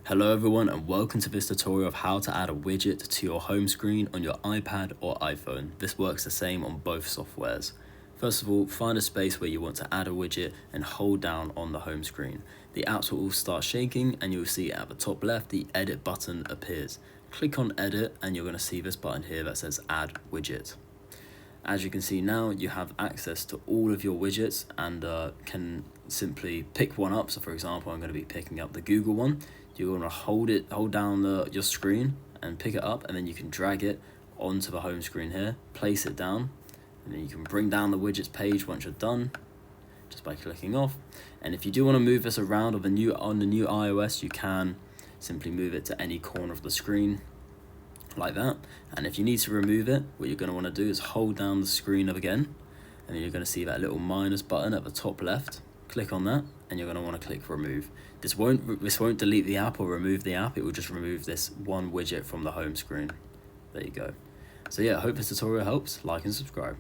Hello everyone and welcome to this tutorial of how to add a widget to your home screen on your iPad or iPhone. This works the same on both softwares. First of all, find a space where you want to add a widget and hold down on the home screen. The apps will all start shaking and you'll see at the top left the edit button appears. Click on edit and you're going to see this button here that says add widget. As you can see now, you have access to all of your widgets and can simply pick one up. So for example, I'm going to be picking up the Google one. You're going to hold down your screen and pick it up, and then you can drag it onto the home screen here, place it down, and then you can bring down the widgets page once you're done just by clicking off. And if you do want to move this around on the new iOS, you can simply move it to any corner of the screen like that. And if you need to remove it, what you're going to want to do is hold down the screen again, and then you're going to see that little minus button at the top left. Click on that and you're going to want to click remove. This won't delete the app or remove the app, it will just remove this one widget from the home screen. There you go. So yeah, I hope this tutorial helps. Like and subscribe.